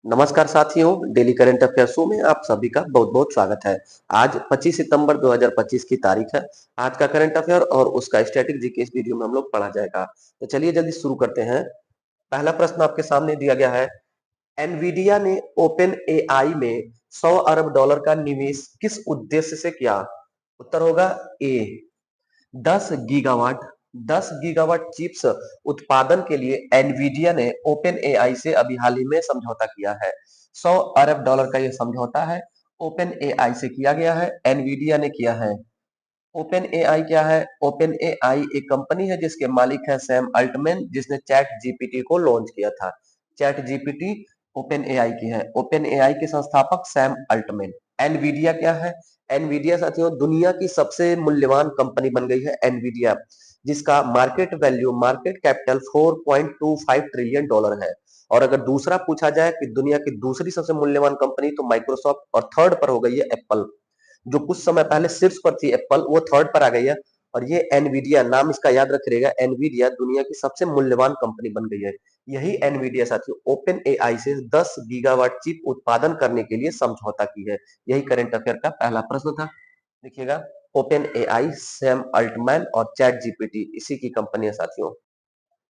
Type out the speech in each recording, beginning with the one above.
नमस्कार साथियों, daily current affair show में आप सभी का बहुत-बहुत स्वागत है। आज 25 सितंबर 2025 की तारीख है। आज का करंट अफेयर और उसका स्टैटिक जीके इस वीडियो में हम लोग पढ़ा जाएगा। तो चलिए जल्दी शुरू करते हैं। पहला प्रश्न आपके सामने दिया गया है। एनवीडिया ने ओपन एआई में 100 अरब डॉलर का निवेश किस उद्देश्य से किया? उत्तर होगा ए 10 गीगावाट 10 गीगावाट चिप्स उत्पादन के लिए एनवीडिया ने ओपन एआई से अभी हाल ही में समझौता किया है। 100 अरब डॉलर का यह समझौता है, ओपन एआई से किया गया है, एनवीडिया ने किया है। ओपन एआई क्या है? ओपन एआई एक कंपनी है जिसके मालिक है सैम अल्टमैन, जिसने चैट जीपीटी को लॉन्च किया था। चैट जीपीटी ओपन एआई की है। ओपन एआई के संस्थापक सैम अल्टमैन। एनवीडिया क्या है? एनवीडिया साथियों दुनिया की सबसे मूल्यवान कंपनी बन गई है एनवीडिया, जिसका मार्केट कैपिटल 4.25 ट्रिलियन डॉलर है। और अगर दूसरा पूछा जाए कि दुनिया की दूसरी सबसे मूल्यवान कंपनी, तो माइक्रोसॉफ्ट, और थर्ड पर हो गई है एप्पल। जो कुछ समय पहले शीर्ष पर थी एप्पल, वो थर्ड पर आ गई है। और ये एनवीडिया, नाम इसका याद रखिएगा, एनवीडिया दुनिया की सबसे मूल्यवान कंपनी बन गई है। यही एनवीडिया साथियों ओपन एआई से 10 गीगावाट चिप उत्पादन करने के लिए समझौता की है। यही करंट अफेयर का पहला प्रश्न था। देखिएगा, ओपन एआई, सैम अल्टमैन और चैट जीपीटी इसी की कंपनी है साथियों।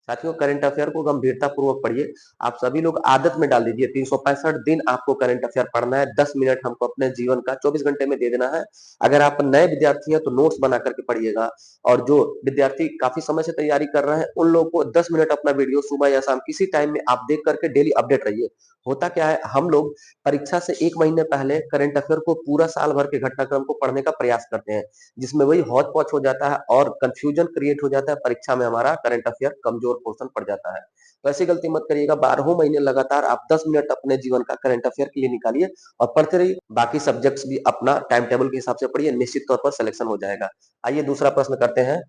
साथियों करंट अफेयर को गंभीरता पूर्वक पढ़िए। आप सभी लोग आदत में डाल दीजिए, 365 दिन आपको करंट अफेयर पढ़ना है। 10 मिनट हमको अपने जीवन का 24 घंटे में दे देना है। अगर आप नए विद्यार्थी हैं तो नोट्स बना करके पढ़िएगा, और जो विद्यार्थी काफी समय से तैयारी कर रहे हैं उन लोगों को 10 मिनट अपना वीडियो सुबह या शाम किसी टाइम में आप देख करके डेली अपडेट रहिए। होता क्या है, हम लोग परीक्षा से 1 महीने पहले करंट अफेयर को पूरा साल भर के घटनाक्रम को पढ़ने का प्रयास करते हैं, जिसमें वही हौच पौच हो जाता है और कंफ्यूजन क्रिएट हो जाता है। परीक्षा में हमारा करंट अफेयर कमजोर पोर्शन पड़ जाता है। तो ऐसी गलती मत करिएगा। 12 महीने लगातार आप 10 मिनट अपने जीवन का करंट अफेयर के लिए निकालिए और पढ़ते रहिए। बाकी सब्जेक्ट्स भी अपना टाइम टेबल के हिसाब से पढ़िए, निश्चित तौर पर सिलेक्शन हो जाएगा। आइए दूसरा प्रश्न करते हैं।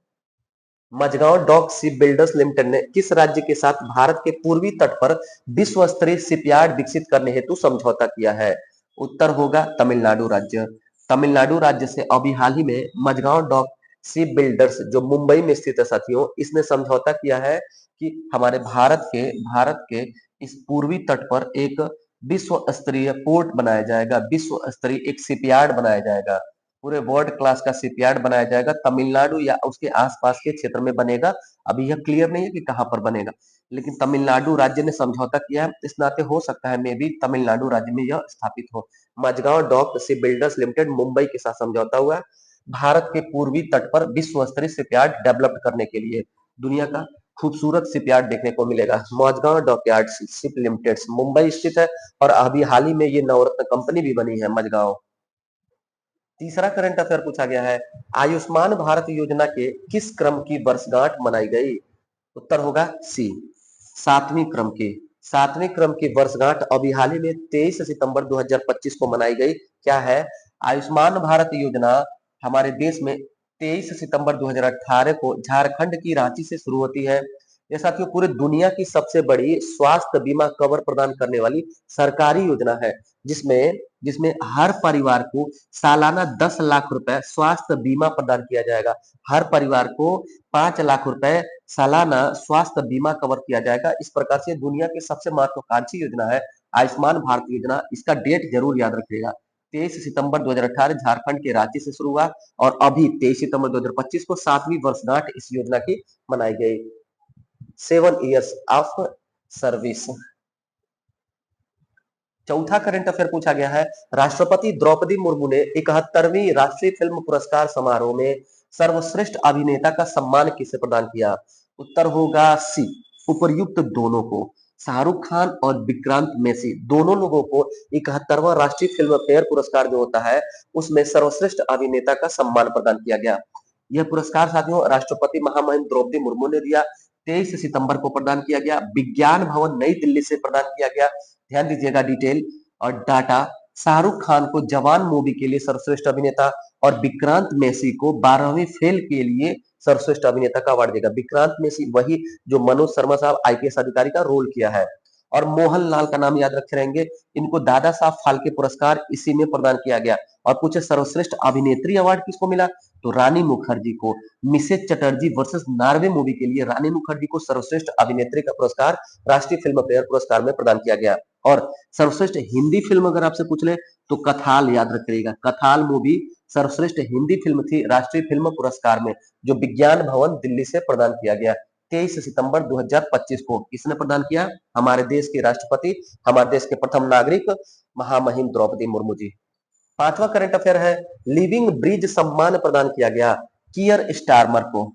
Mazagon Dock Shipbuilders Limited ने किस राज्य के साथ भारत के पूर्वी तट पर विश्व स्तरीय शिपयार्ड विकसित करने हेतु समझौता किया है? उत्तर होगा तमिलनाडु राज्य। तमिलनाडु राज्य से अभी हाल ही में मझगांव डॉक शिप बिल्डर्स, जो मुंबई में स्थित है साथियों, इसने समझौता किया है कि हमारे भारत के इस पूर्वी तट पर एक विश्व स्तरीय पोर्ट बनाया जाएगा, विश्व स्तरीय एक शिपयार्ड बनाया जाएगा। पूरे वर्ल्ड क्लास का शिपयार्ड बनाया जाएगा। तमिलनाडु या उसके आसपास के क्षेत्र में बनेगा। अभी यह क्लियर नहीं है कि कहां पर बनेगा, लेकिन तमिलनाडु राज्य ने समझौता किया है। इस नाते हो सकता है मे भी तमिलनाडु राज्य में यह स्थापित हो। Mazagon Dock Shipbuilders Limited Mumbai के साथ समझौता हुआ है भारत के पूर्वी तट पर विश्व स्तरीय शिपयार्ड डेवलप करने के लिए। दुनिया का खूबसूरत शिपयार्ड देखने को मिलेगा। Mazagon Dockyard Ship Limited Mumbai स्थित है, और अभी हाल ही में ये नवरत्न कंपनी भी बनी है मझगांव। तीसरा करंट अफेयर पूछा गया है। आयुष्मान भारत योजना के किस क्रम की वर्षगांठ मनाई गई? उत्तर होगा सी, सातवीं क्रम की। सातवीं क्रम की वर्षगांठ अभी हाल ही में 23 सितंबर 2025 को मनाई गई। क्या है? आयुष्मान भारत योजना हमारे देश में 23 सितंबर 2018 को झारखंड की रांची से शुरू होती है। ये साथियों पूरे दुनिया की सबसे बड़ी स्वास्थ्य बीमा कवर प्रदान करने वाली सरकारी योजना है, जिसमें जिसमें हर परिवार को सालाना 10 लाख रुपए स्वास्थ्य बीमा प्रदान किया जाएगा। हर परिवार को 5 लाख रुपए सालाना स्वास्थ्य बीमा कवर किया जाएगा। इस प्रकार से दुनिया की सबसे महत्वाकांक्षी योजना है आयुष्मान भारत योजना। इसका डेट जरूर याद रखिएगा। 23 सितंबर 2018 झारखंड के रांची से शुरू हुआ, और अभी 23 सितंबर 2025 को सातवीं वर्षगांठ इस योजना की मनाई गई। 7 इयर्स ऑफ सर्विस। चौथा करंट अफेयर पूछा गया है। राष्ट्रपति द्रौपदी मुर्मू ने 71वीं राष्ट्रीय फिल्म पुरस्कार समारोह में सर्वश्रेष्ठ अभिनेता का सम्मान किसे प्रदान किया? उत्तर होगा सी, उपर्युक्त दोनों को। शाहरुख खान और विक्रांत मैसी दोनों लोगों को 71वां राष्ट्रीय फिल्म फेयर पुरस्कार जो होता है, उसमें सर्वश्रेष्ठ अभिनेता का सम्मान प्रदान किया गया। यह पुरस्कार साथियों राष्ट्रपति महामहिम द्रौपदी मुर्मू ने दिया। 23 सितंबर को प्रदान किया गया, विज्ञान भवन नई दिल्ली से प्रदान किया गया। ध्यान दीजिएगा डिटेल और डाटा। शाहरुख खान को जवान मूवी के लिए सर्वश्रेष्ठ अभिनेता, और विक्रांत मैसी को 12वीं फेल के लिए सर्वश्रेष्ठ अभिनेता का अवार्ड देगा। विक्रांत मैसी वही जो मनोज शर्मा साहब आईपीएस अधिकारी का रोल किया है। और मोहनलाल का नाम याद रखे रहेंगे, इनको दादा साहब फाल्के पुरस्कार इसी में प्रदान किया गया। और पूछे सर्वश्रेष्ठ अभिनेत्री अवार्ड किसको मिला, तो रानी मुखर्जी को। Mrs Chatterjee versus Norway movie के लिए रानी मुखर्जी को सर्वश्रेष्ठ अभिनेत्री का पुरस्कार राष्ट्रीय फिल्म फेयर पुरस्कार में प्रदान किया गया। और सर्वश्रेष्ठ हिंदी फिल्म अगर आपसे पूछ ले तो कथाल याद रखिएगा, कथाल मूवी सर्वश्रेष्ठ हिंदी फिल्म थी राष्ट्रीय फिल्म पुरस्कार में, जो विज्ञान भवन दिल्ली से प्रदान किया गया 23 सितंबर 2025 को। किसने प्रदान किया, हमारे देश के राष्ट्रपति, हमारे देश के प्रथम नागरिक महामहिम द्रौपदी मुर्मू जी। पांचवा करंट अफेयर है, लिविंग ब्रिज सम्मान प्रदान किया गया कियर स्टारमर को।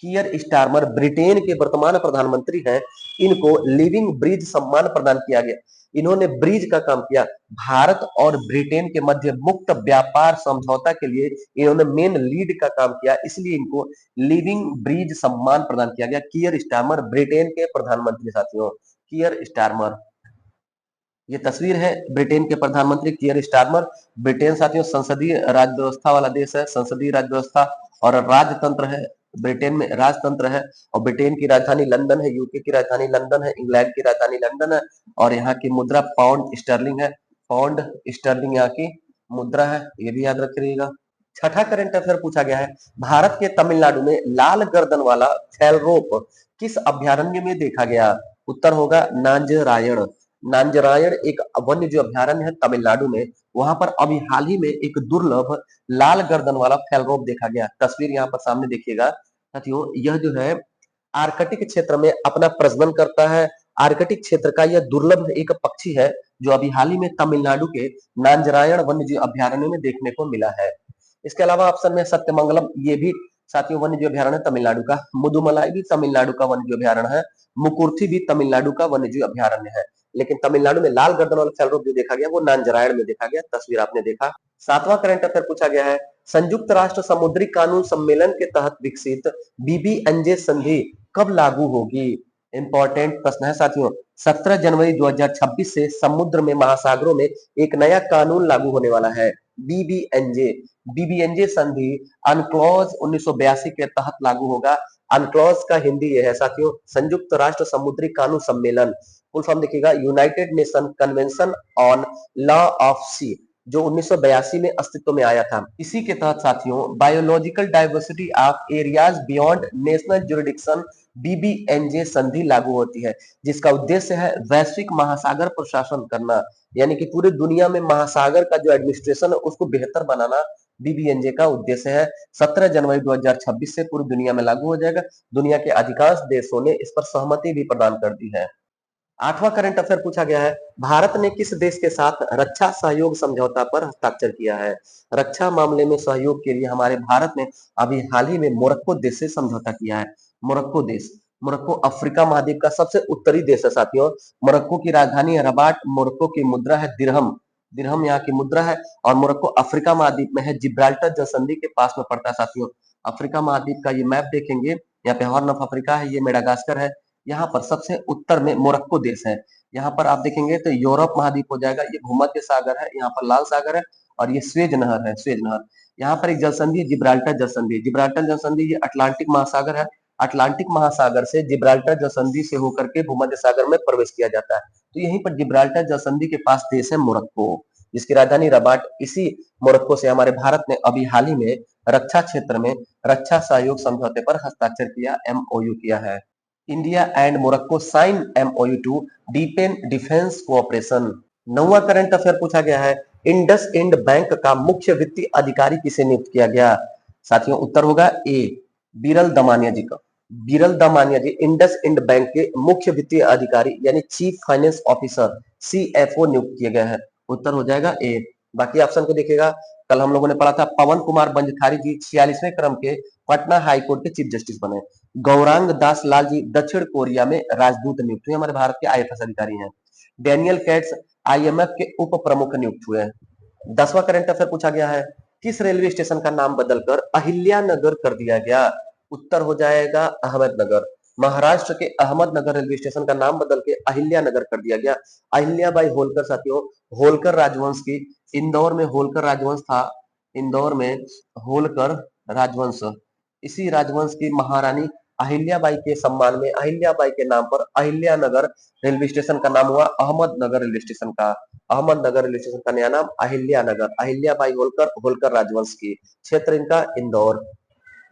कियर स्टारमर ब्रिटेन के वर्तमान प्रधानमंत्री हैं, इनको लिविंग ब्रिज सम्मान प्रदान किया गया। इन्होंने ब्रिज का काम किया, भारत और ब्रिटेन के मध्य मुक्त व्यापार समझौता के लिए इन्होंने मेन लीड का काम किया, इसलिए इनको लिविंग ब्रिज सम्मान प्रदान किया गया। कियर स्टारमर ब्रिटेन के प्रधानमंत्री साथियों, कियर स्टारमर। ये तस्वीर है ब्रिटेन के प्रधानमंत्री कियर स्टारमर। ब्रिटेन साथियों संसदीय राज व्यवस्था वाला देश है, संसदीय राज व्यवस्था और राजतंत्र है। ब्रिटेन में राजतंत्र है और ब्रिटेन की राजधानी लंदन है, यूके की राजधानी लंदन है, इंग्लैंड की राजधानी लंदन है और यहाँ की मुद्रा पाउंड स्टर्लिंग है। पाउंड स्टर्लिंग यहाँ की मुद्रा है, ये भी याद रखिएगा। छठा करंट अफेयर पूछा गया है, भारत के तमिलनाडु में लाल गर्दन वाला फैलरोप किस अभ्यारण्य में देखा गया। उत्तर होगा नांजरायण। नांजरायण एक वन्य जीव अभ्यारण्य है तमिलनाडु में, वहां पर अभी हाल ही में एक दुर्लभ लाल गर्दन वाला फैलरोप देखा गया। तस्वीर यहाँ पर सामने देखिएगा साथियों, यह जो है आर्कटिक क्षेत्र में अपना प्रजनन करता है। आर्कटिक क्षेत्र का यह दुर्लभ एक पक्षी है जो अभी हाल ही में तमिलनाडु के नांजरायण वन्य जीव अभ्यारण्य में देखने को मिला है। इसके अलावा ऑप्शन में सत्यमंगलम, ये भी साथियों वन्य जीव अभ्यारण्य तमिलनाडु का। मुदुमलाई भी तमिलनाडु का वन्य जीव अभ्यारण्य है। मुकुर्थी भी तमिलनाडु का वन्य जीव अभ्यारण्य है। लेकिन तमिलनाडु में लाल गर्दन वाला फैलरोप जो देखा गया वो नांजरायण में देखा गया, तस्वीर आपने देखा। सातवां करंट अफेयर पूछा गया है, संयुक्त राष्ट्र समुद्री कानून सम्मेलन के तहत विकसित बीबीएनजे संधि कब लागू होगी। इंपॉर्टेंट प्रश्न है साथियों। 17 जनवरी 2026 से समुद्र में महासागरों में एक नया कानून लागू होने वाला है, बीबीएनजे। बीबीएनजे संधि अनक्लॉज 1982 के तहत लागू होगा। अनक्लॉज का हिंदी यह है साथियों, संयुक्त राष्ट्र समुद्री कानून सम्मेलन। फुल फॉर्म देखिएगा, United Nation convention on law of sea, जो 1982 में अस्तित्व में आया था। इसी के तहत साथियों biological diversity of areas beyond national jurisdiction BBNJ संधि लागू होती है, जिसका उद्देश्य है वैश्विक महासागर प्रशासन करना, यानी कि पूरी दुनिया में महासागर का जो एडमिनिस्ट्रेशन है उसको बेहतर बनाना बीबीएनजे का उद्देश्य है। 17 जनवरी 2026 से पूरी दुनिया में लागू हो जाएगा। दुनिया के अधिकांश देशों ने इस पर सहमति भी प्रदान कर दी है। आठवां करंट अफेयर पूछा गया है, भारत ने किस देश के साथ रक्षा सहयोग समझौता पर हस्ताक्षर किया है। रक्षा मामले में सहयोग के लिए हमारे भारत ने अभी हाल ही में मोरक्को देश से समझौता किया है। मोरक्को देश, मोरक्को अफ्रीका महाद्वीप का सबसे उत्तरी देश है साथियों। मोरक्को की राजधानी है रबाट, मोरक्को की मुद्रा है दिरहम, दिरहम यहाँ की मुद्रा है और मोरक्को अफ्रीका महाद्वीप में है, जिब्राल्टर जलसंधि के पास में पड़ता है साथियों। अफ्रीका महाद्वीप का ये मैप देखेंगे, यहाँ पे हॉर्न ऑफ अफ्रीका है, ये मेडागास्कर है, यहाँ पर सबसे उत्तर में मोरक्को देश है। यहाँ पर आप देखेंगे तो यूरोप महाद्वीप हो जाएगा, ये भूमध्य सागर है, यहाँ पर लाल सागर है और ये स्वेज नहर है, स्वेज नहर। यहाँ पर एक जलसंधि है जिब्राल्टर जलसंधि, जिब्राल्टर जलसंधि ये अटलांटिक महासागर है। अटलांटिक महासागर से जिब्राल्टर जलसंधि से होकर के भूमध्य सागर में प्रवेश किया जाता है। तो यहीं पर जिब्राल्टर जलसंधि के पास देश है मोरक्को, जिसकी राजधानी रबाट। इसी मोरक्को से हमारे भारत ने अभी हाल ही में रक्षा क्षेत्र में रक्षा सहयोग समझौते पर हस्ताक्षर किया, एमओयू किया है। India and Morocco sign MOU to deepen defence cooperation. नौवां करंट अफेयर पूछा गया है, इंडस इंड बैंक का मुख्य वित्तीय अधिकारी किसे नियुक्त किया गया। साथियों उत्तर होगा ए, बिरल दमानिया जी का। बिरल दमानिया जी इंडस इंड बैंक के मुख्य वित्तीय अधिकारी यानी चीफ फाइनेंस ऑफिसर सीएफओ नियुक्त किए गए हैं। उत्तर हो जाएगा ए। बाकी ऑप्शन को देखिएगा, कल हम लोगों ने पढ़ा था पवन कुमार बंजखारी जी 46वें क्रम के पटना हाई कोर्ट के चीफ जस्टिस बने। गौरांग दास लाल जी दक्षिण कोरिया में राजदूत नियुक्त हुए, हमारे भारत के आईएफएस अधिकारी हैं। डेनियल कैट्स आईएमएफ के उप प्रमुख नियुक्त हुए हैं। 10वां करंट अफेयर पूछा गया है, किस रेलवे स्टेशन का नाम बदलकर अहिल्यानगर कर दिया गया। उत्तर हो जाएगा अहमदनगर। महाराष्ट्र के अहमदनगर रेलवे स्टेशन का नाम बदल के अहिल्यानगर कर दिया गया। अहिल्याबाई होलकर साथियों, होलकर राजवंश की, इंदौर में होलकर राजवंश था, इंदौर में होलकर राजवंश, इसी राजवंश की महारानी अहिल्याबाई के सम्मान में, अहिल्याबाई के नाम पर अहिल्यानगर रेलवे स्टेशन का नाम हुआ अहमदनगर रेलवे स्टेशन का। अहमदनगर रेलवे स्टेशन का नया नाम अहिल्यानगर, अहिल्याबाई होलकर, होलकर राजवंश की। क्षेत्र इनका इंदौर।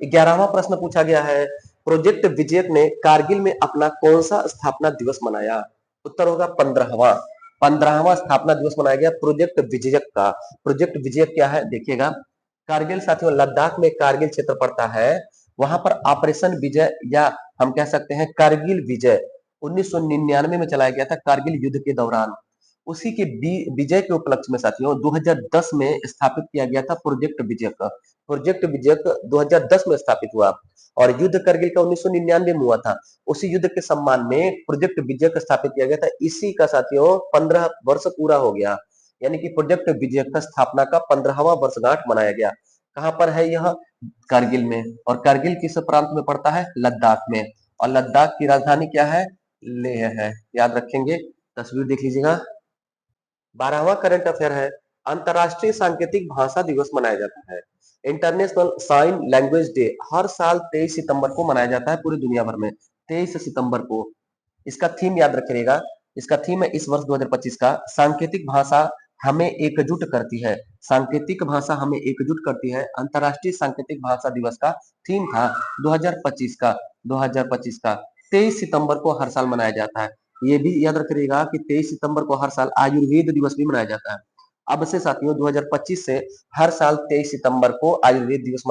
11वां प्रश्न पूछा गया है, प्रोजेक्ट विजय ने कारगिल में अपना कौन सा स्थापना दिवस मनाया? उत्तर होगा 15वां। 15वां स्थापना दिवस मनाया गया प्रोजेक्ट विजय का। प्रोजेक्ट विजय क्या है देखिएगा, कारगिल साथियों, लद्दाख में कारगिल क्षेत्र पड़ता है, वहां पर ऑपरेशन विजय या हम कह सकते हैं कारगिल विजय 1999 में चलाया गया था कारगिल युद्ध के दौरान। उसी के विजय के उपलक्ष्य में साथियों 2010 में स्थापित किया गया था प्रोजेक्ट विजय का। प्रोजेक्ट विजय 2010 में स्थापित हुआ और युद्ध करगिल का 1999 में हुआ था। उसी युद्ध के सम्मान में प्रोजेक्ट विजय का स्थापित किया गया था। इसी का साथियों 15 वर्ष पूरा हो गया, यानी कि प्रोजेक्ट विजय का स्थापना का 15वां वर्षगांठ मनाया गया। कहां पर है यह? कारगिल में। और कारगिल किस प्रांत में पड़ता है? लद्दाख में। और लद्दाख की राजधानी क्या है? लेह है। याद रखेंगे, तस्वीर देख लीजिएगा। 12वां करंट अफेयर है, अंतरराष्ट्रीय सांकेतिक भाषा दिवस मनाया जाता है। इंटरनेशनल साइन लैंग्वेज डे हर साल 23 सितंबर को मनाया जाता है पूरी दुनिया भर में, 23 सितंबर को। इसका थीम याद रखिएगा, इसका थीम है इस वर्ष 2025 का सांकेतिक भाषा हमें एकजुट करती है। सांकेतिक भाषा हमें एकजुट करती है, अंतरराष्ट्रीय सांकेतिक भाषा दिवस का थीम था 2025 का, 2025 का 23 सितंबर को हर साल मनाया जाता है। ये भी याद रखिएगा कि 23 सितंबर को हर साल आयुर्वेद दिवस भी मनाया जाता है। अब से साथियों 2025 से हर साल 23 सितंबर को आयुर्वेद दिवस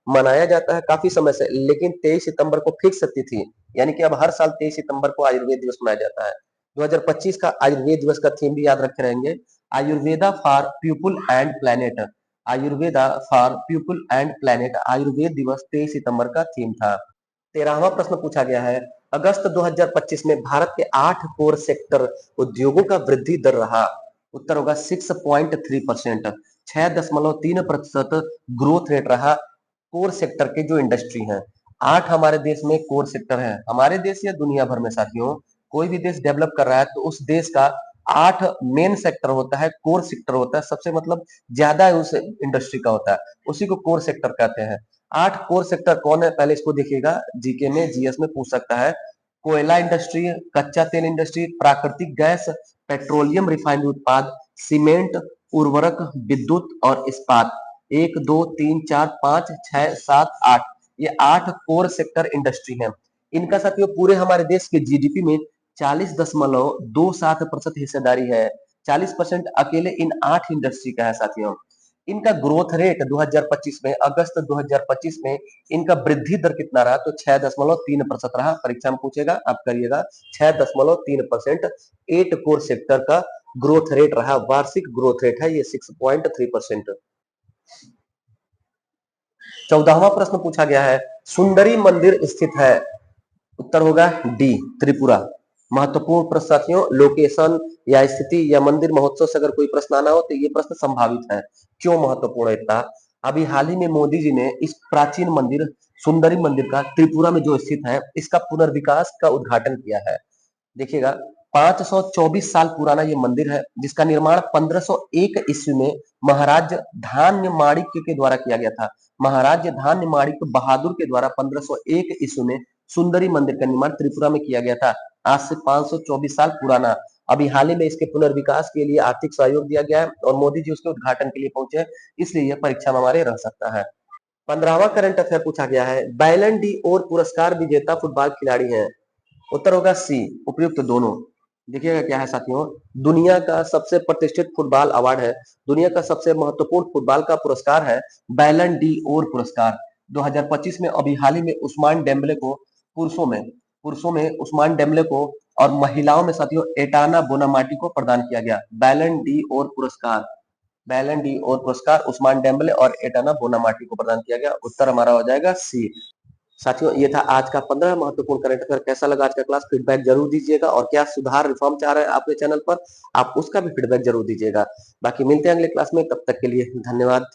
मनाया जाता है काफी समय से, लेकिन 23 सितंबर को फिक्स तिथि, यानी कि अब हर साल 23 सितंबर को आयुर्वेद दिवस मनाया जाता है। 2025 का आयुर्वेद दिवस का थीम भी याद रखे रहेंगे, Ayurveda for people and planet. Ayurveda for people and planet Ayurveda दिवस 23 सितंबर का थीम था। 13वां प्रश्न पूछा गया है, अगस्त 2025 में भारत के 8 कोर सेक्टर उद्योगों का वृद्धि दर रहा। उत्तर होगा 6.3%, 6.3% ग्रोथ रेट रहा कोर सेक्टर के जो इंडस्ट्री हैं। 8 हमारे देश में कोर सेक्टर है, हमारे देश या दुनिया भर में साथियों कोई भी देश डेवलप कर रहा है तो उस देश का 8 मेन सेक्टर होता है, कोर सेक्टर होता है, सबसे मतलब ज्यादा उस इंडस्ट्री का होता है, उसी को कोर सेक्टर कहते हैं। 8 कोर सेक्टर कौन है पहले इसको देखिएगा, जीके में जीएस में पूछ सकता है। कोयला इंडस्ट्री, कच्चा तेल इंडस्ट्री, प्राकृतिक गैस, पेट्रोलियम रिफाइनरी उत्पाद, सीमेंट, उर्वरक, विद्युत और इस्पात। 1 2 3 4 5 6 7 8, ये 8 कोर सेक्टर इंडस्ट्री हैं। इनका साथियों पूरे हमारे देश के जीडीपी में 40.27% हिस्सेदारी है। 40% अकेले इन 8 इंडस्ट्री का है साथियों। इनका ग्रोथ रेट 2025 में, अगस्त 2025 में इनका वृद्धि दर कितना रहा? तो 6.3% रहा। परीक्षा में पूछेगा, आप करिएगा 6.3%। 8 कोर सेक्टर का ग्रोथ रेट रहा, वार्षिक ग्रोथ रेट है ये 6.3%। 14वां प्रश्न पूछा गया है, सुंदरी मंदिर स्थित है। उत्तर होगा डी, त्रिपुरा। महत्वपूर्ण प्रश्न साथियों, लोकेशन या स्थिति या मंदिर महोत्सव से अगर कोई प्रश्न आना हो तो ये प्रश्न संभावित है। क्यों महत्वपूर्ण है इतना? अभी हाल ही में मोदी जी ने इस प्राचीन मंदिर सुंदरी मंदिर का त्रिपुरा में जो स्थित है इसका पुनर्विकास का उद्घाटन किया है। देखिएगा 524 साल पुराना ये मंदिर है, जिसका निर्माण 1501 ईस्वी में महाराज धान्य माणिक्य के द्वारा किया गया था। महाराज धान्य माणिक्य बहादुर के द्वारा 1501 ईस्वी में सुंदरी मंदिर का निर्माण त्रिपुरा में किया गया था। आज से 524 साल पुराना। अभी हाल ही में इसके पुनर्विकास के लिए आर्थिक सहयोग दिया गया है और मोदी जी उसके उद्घाटन के लिए पहुंचे हैं, इसलिए यह परीक्षा में हमारे रह सकता है। 15वां करंट अफेयर पूछा गया है, बैलन डी और पुरस्कार विजेता फुटबॉल खिलाड़ी हैं। उत्तर होगा सी, उपयुक्त दोनों। देखिएगा क्या है साथियों, दुनिया का सबसे प्रतिष्ठित फुटबॉल अवार्ड है, दुनिया का सबसे महत्वपूर्ण फुटबॉल का पुरस्कार है बैलन डी और पुरस्कार। 2025 में अभी हाल ही में उस्मान डेम्बले को पुरुषों में उस्मान डेम्बले को और महिलाओं में साथियों एटाना बोनामाटी को प्रदान किया गया बैलन डी और पुरस्कार। बैलन डी और पुरस्कार उस्मान डेम्बले और एटाना बोनामाटी को प्रदान किया गया। उत्तर हमारा हो जाएगा सी। साथियों ये था आज का 15 महत्वपूर्ण करंट अफेयर। कैसा लगा आज का क्लास? फीडबैक जरूर दीजिएगा और क्या सुधार रिफॉर्म चाह रहे हैं आपके चैनल पर, आप उसका भी फीडबैक जरूर दीजिएगा। बाकी मिलते हैं अगले क्लास में, तब तक के लिए धन्यवाद।